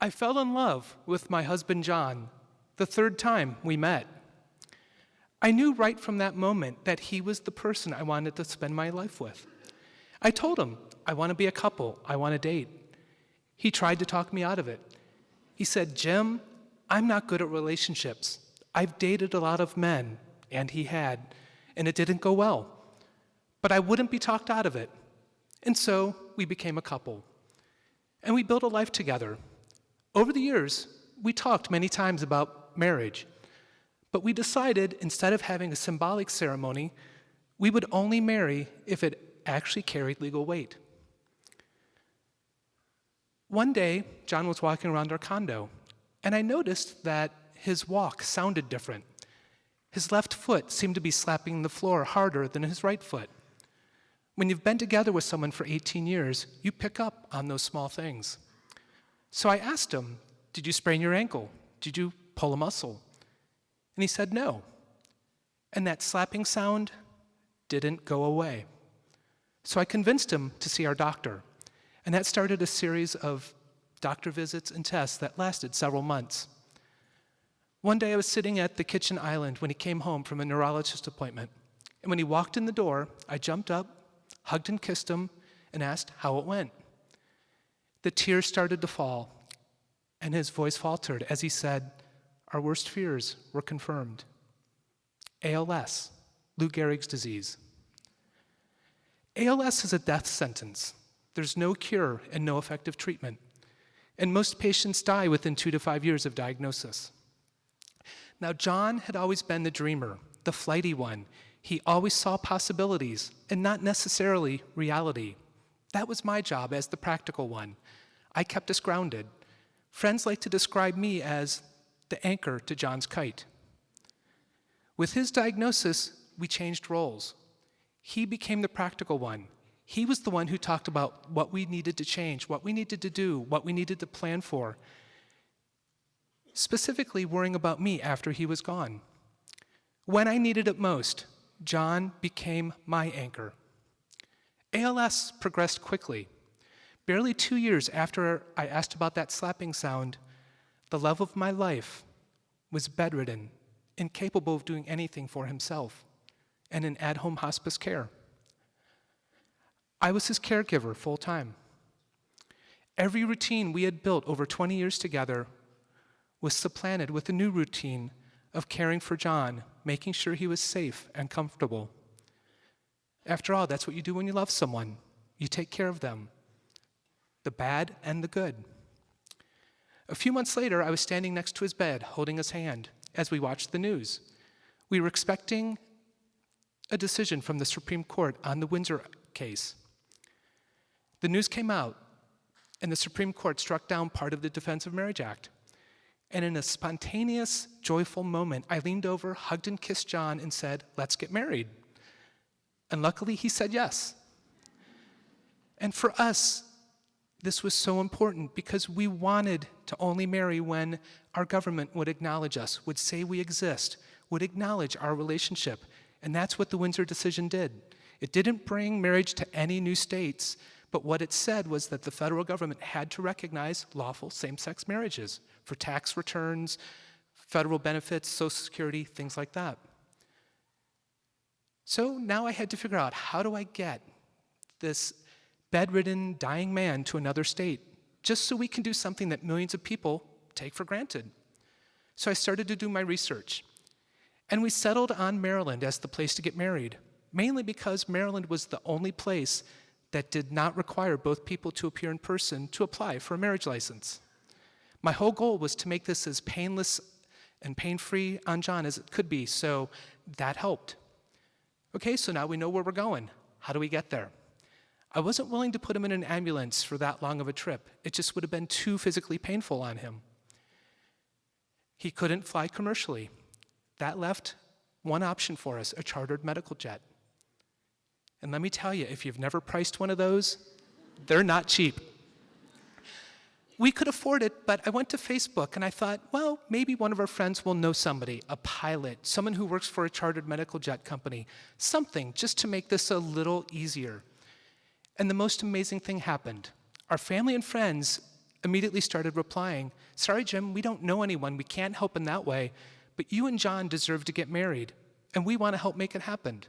I fell in love with my husband John the third time we met. I knew right from that moment that he was the person I wanted to spend my life with. I told him, I want to be a couple, I want to date. He tried to talk me out of it. He said, Jim, I'm not good at relationships. I've dated a lot of men, and he had, and it didn't go well. But I wouldn't be talked out of it. And so we became a couple. And we built a life together. Over the years, we talked many times about marriage. But we decided, instead of having a symbolic ceremony, we would only marry if it actually carried legal weight. One day, John was walking around our condo, and I noticed that his walk sounded different. His left foot seemed to be slapping the floor harder than his right foot. When you've been together with someone for 18 years, you pick up on those small things. So I asked him, did you sprain your ankle? Did you pull a muscle? And he said no. And that slapping sound didn't go away. So I convinced him to see our doctor. And that started a series of doctor visits and tests that lasted several months. One day I was sitting at the kitchen island when he came home from a neurologist appointment. And when he walked in the door, I jumped up, hugged and kissed him, and asked how it went. The tears started to fall, and his voice faltered as he said, our worst fears were confirmed. ALS, Lou Gehrig's disease. ALS is a death sentence. There's no cure and no effective treatment. And most patients die within 2 to 5 years of diagnosis. Now, John had always been the dreamer, the flighty one. He always saw possibilities and not necessarily reality. That was my job as the practical one. I kept us grounded. Friends like to describe me as the anchor to John's kite. With his diagnosis, we changed roles. He became the practical one. He was the one who talked about what we needed to change, what we needed to do, what we needed to plan for, specifically worrying about me after he was gone. When I needed it most, John became my anchor. ALS progressed quickly. Barely 2 years after I asked about that slapping sound, the love of my life was bedridden, incapable of doing anything for himself, and in at-home hospice care. I was his caregiver full-time. Every routine we had built over 20 years together was supplanted with a new routine of caring for John, making sure he was safe and comfortable. After all, that's what you do when you love someone. You take care of them, the bad and the good. A few months later, I was standing next to his bed, holding his hand, as we watched the news. We were expecting a decision from the Supreme Court on the Windsor case. The news came out, and the Supreme Court struck down part of the Defense of Marriage Act. And in a spontaneous, joyful moment, I leaned over, hugged and kissed John, and said, let's get married. And luckily, he said yes. And for us, this was so important because we wanted to only marry when our government would acknowledge us, would say we exist, would acknowledge our relationship. And that's what the Windsor decision did. It didn't bring marriage to any new states, but what it said was that the federal government had to recognize lawful same-sex marriages for tax returns, federal benefits, Social Security, things like that. So now I had to figure out, how do I get this bedridden, dying man to another state, just so we can do something that millions of people take for granted? So I started to do my research. And we settled on Maryland as the place to get married, mainly because Maryland was the only place that did not require both people to appear in person to apply for a marriage license. My whole goal was to make this as painless and pain-free on John as it could be, so that helped. Okay, so now we know where we're going. How do we get there? I wasn't willing to put him in an ambulance for that long of a trip. It just would have been too physically painful on him. He couldn't fly commercially. That left one option for us, a chartered medical jet. And let me tell you, if you've never priced one of those, they're not cheap. We could afford it, but I went to Facebook and I thought, well, maybe one of our friends will know somebody, a pilot, someone who works for a chartered medical jet company, something just to make this a little easier. And the most amazing thing happened. Our family and friends immediately started replying, "Sorry, Jim, we don't know anyone. We can't help in that way, but you and John deserve to get married, and we want to help make it happen."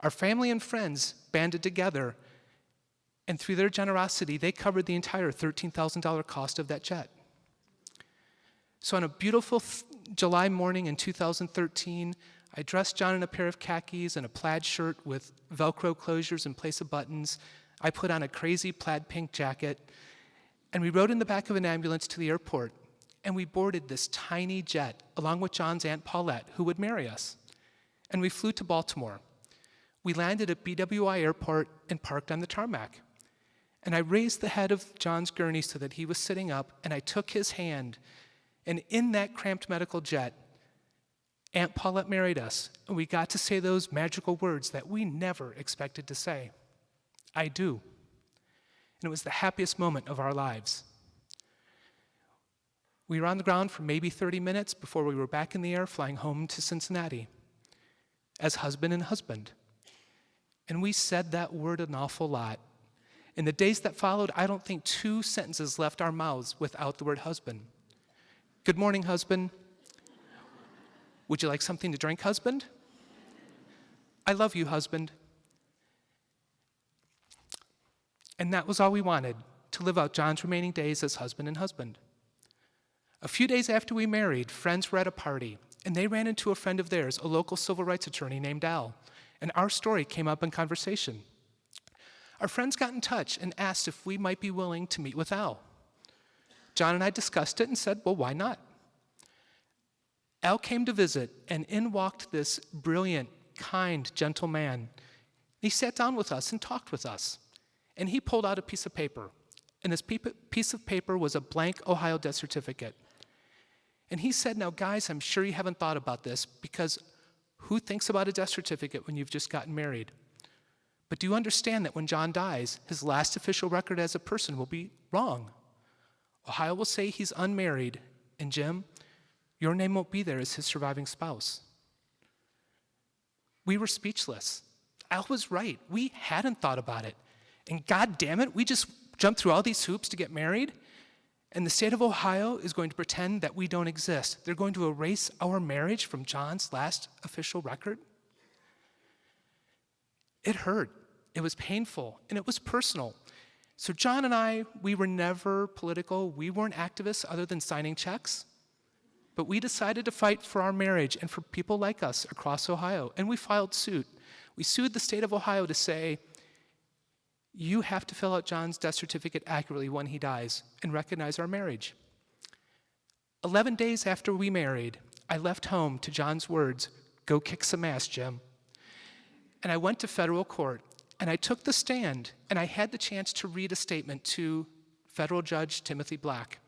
Our family and friends banded together, and through their generosity, they covered the entire $13,000 cost of that jet. So on a beautiful July morning in 2013, I dressed John in a pair of khakis and a plaid shirt with Velcro closures in place of buttons. I put on a crazy plaid pink jacket, and we rode in the back of an ambulance to the airport, and we boarded this tiny jet along with John's Aunt Paulette, who would marry us. And we flew to Baltimore. We landed at BWI Airport and parked on the tarmac. And I raised the head of John's gurney so that he was sitting up, and I took his hand. And in that cramped medical jet, Aunt Paulette married us, and we got to say those magical words that we never expected to say. I do. And it was the happiest moment of our lives. We were on the ground for maybe 30 minutes before we were back in the air flying home to Cincinnati as husband and husband. And we said that word an awful lot. In the days that followed, I don't think 2 sentences left our mouths without the word husband. Good morning, husband. Would you like something to drink, husband? I love you, husband. And that was all we wanted, to live out John's remaining days as husband and husband. A few days after we married, friends were at a party, and they ran into a friend of theirs, a local civil rights attorney named Al, and our story came up in conversation. Our friends got in touch and asked if we might be willing to meet with Al. John and I discussed it and said, well, why not? Al came to visit, and in walked this brilliant, kind, gentle man. He sat down with us and talked with us, and he pulled out a piece of paper, and this piece of paper was a blank Ohio death certificate. And he said, now guys, I'm sure you haven't thought about this, because who thinks about a death certificate when you've just gotten married? But do you understand that when John dies, his last official record as a person will be wrong? Ohio will say he's unmarried, and Jim, your name won't be there as his surviving spouse. We were speechless. Al was right. We hadn't thought about it. And God damn it, we just jumped through all these hoops to get married, and the state of Ohio is going to pretend that we don't exist. They're going to erase our marriage from John's last official record. It hurt. It was painful, and it was personal. So John and I, we were never political. We weren't activists other than signing checks. But we decided to fight for our marriage and for people like us across Ohio, and we filed suit. We sued the state of Ohio to say, you have to fill out John's death certificate accurately when he dies and recognize our marriage. 11 days after we married, I left home to John's words, go kick some ass, Jim. And I went to federal court, and I took the stand, and I had the chance to read a statement to federal judge Timothy Black.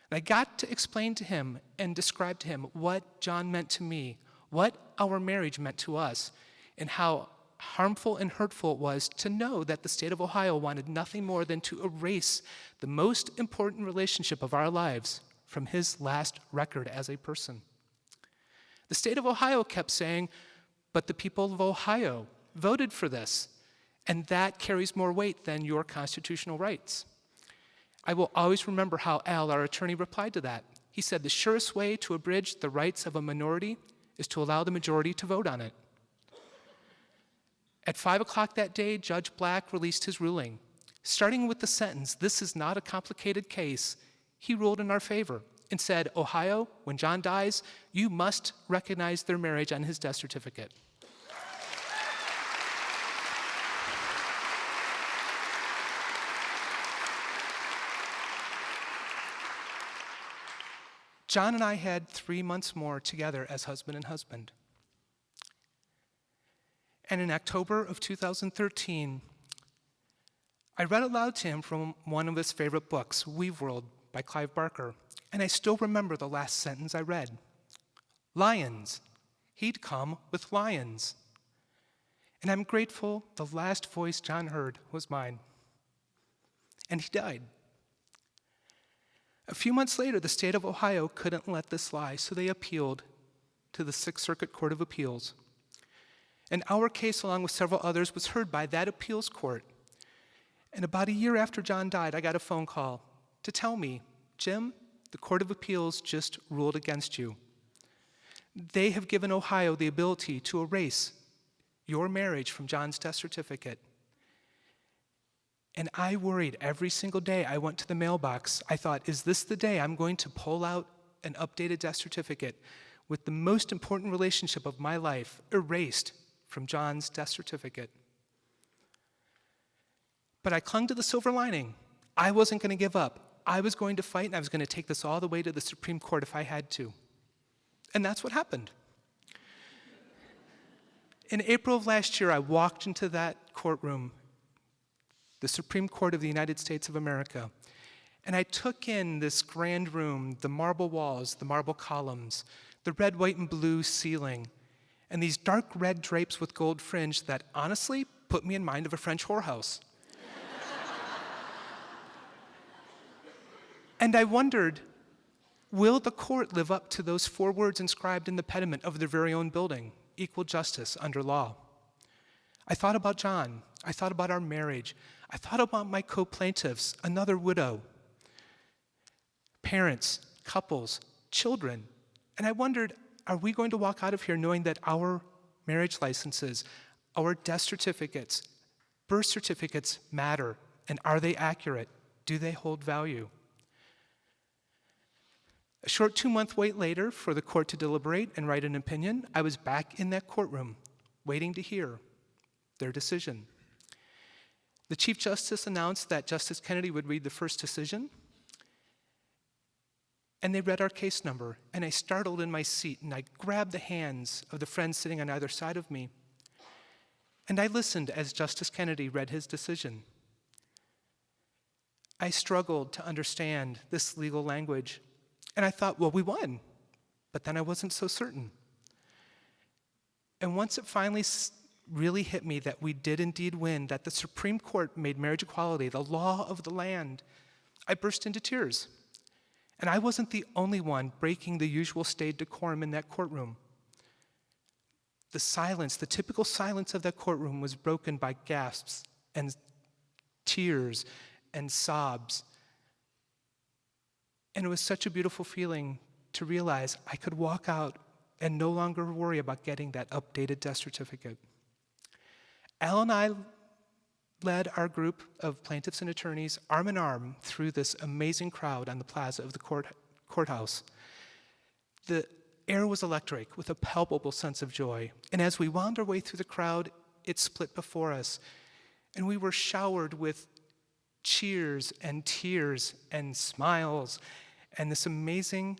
And I got to explain to him and describe to him what John meant to me, what our marriage meant to us, and how harmful and hurtful it was to know that the state of Ohio wanted nothing more than to erase the most important relationship of our lives from his last record as a person. The state of Ohio kept saying, but the people of Ohio voted for this, and that carries more weight than your constitutional rights. I will always remember how Al, our attorney, replied to that. He said, the surest way to abridge the rights of a minority is to allow the majority to vote on it. At 5 o'clock that day, Judge Black released his ruling. Starting with the sentence, this is not a complicated case, he ruled in our favor and said, Ohio, when John dies, you must recognize their marriage on his death certificate. John and I had 3 months more together as husband and husband. And in October of 2013, I read aloud to him from one of his favorite books, Weave World by Clive Barker, and I still remember the last sentence I read. Lions. He'd come with lions. And I'm grateful the last voice John heard was mine. And he died. A few months later, the state of Ohio couldn't let this lie, so they appealed to the Sixth Circuit Court of Appeals. And our case, along with several others, was heard by that appeals court. And about a year after John died, I got a phone call to tell me, Jim, the Court of Appeals just ruled against you. They have given Ohio the ability to erase your marriage from John's death certificate. And I worried every single day I went to the mailbox. I thought, is this the day I'm going to pull out an updated death certificate with the most important relationship of my life erased from John's death certificate? But I clung to the silver lining. I wasn't going to give up. I was going to fight, and I was going to take this all the way to the Supreme Court if I had to. And that's what happened. In April of last year, I walked into that courtroom, the Supreme Court of the United States of America, and I took in this grand room, the marble walls, the marble columns, the red, white, and blue ceiling, and these dark red drapes with gold fringe that honestly put me in mind of a French whorehouse. And I wondered, will the court live up to those 4 words inscribed in the pediment of their very own building, equal justice under law? I thought about John. I thought about our marriage. I thought about my co-plaintiffs, another widow, parents, couples, children. And I wondered, are we going to walk out of here knowing that our marriage licenses, our death certificates, birth certificates matter? And are they accurate? Do they hold value? A short 2-month wait later for the court to deliberate and write an opinion, I was back in that courtroom waiting to hear their decision. The Chief Justice announced that Justice Kennedy would read the first decision, and they read our case number, and I startled in my seat, and I grabbed the hands of the friends sitting on either side of me, and I listened as Justice Kennedy read his decision. I struggled to understand this legal language, and I thought, well, we won, but then I wasn't so certain. And once it finally really hit me that we did indeed win, that the Supreme Court made marriage equality the law of the land, I burst into tears. And I wasn't the only one breaking the usual staid decorum in that courtroom. The silence, the typical silence of that courtroom was broken by gasps and tears and sobs. And it was such a beautiful feeling to realize I could walk out and no longer worry about getting that updated death certificate. Al and I led our group of plaintiffs and attorneys arm in arm through this amazing crowd on the plaza of the courthouse. The air was electric with a palpable sense of joy. And as we wound our way through the crowd, it split before us. And we were showered with cheers and tears and smiles and this amazing,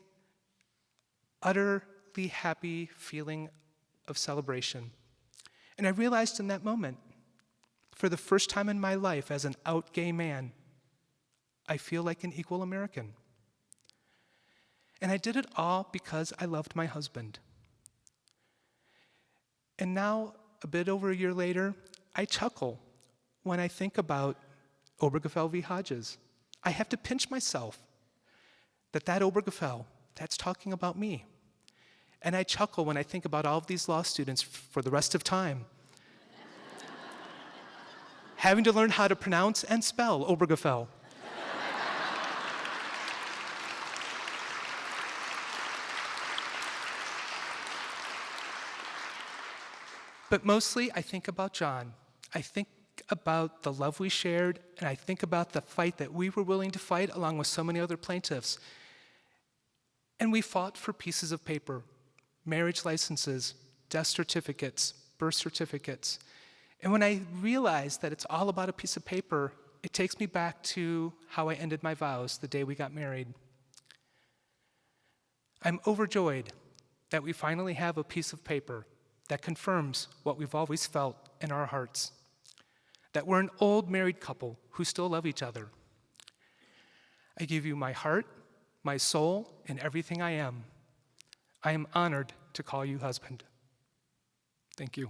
utterly happy feeling of celebration. And I realized in that moment, for the first time in my life as an out gay man, I feel like an equal American. And I did it all because I loved my husband. And now, a bit over a year later, I chuckle when I think about Obergefell v. Hodges. I have to pinch myself that Obergefell, that's talking about me. And I chuckle when I think about all of these law students for the rest of time having to learn how to pronounce and spell Obergefell. But mostly, I think about John. I think about the love we shared, and I think about the fight that we were willing to fight along with so many other plaintiffs. And we fought for pieces of paper, marriage licenses, death certificates, birth certificates. And when I realize that it's all about a piece of paper, it takes me back to how I ended my vows the day we got married. I'm overjoyed that we finally have a piece of paper that confirms what we've always felt in our hearts, that we're an old married couple who still love each other. I give you my heart, my soul, and everything I am. I am honored to call you husband. Thank you.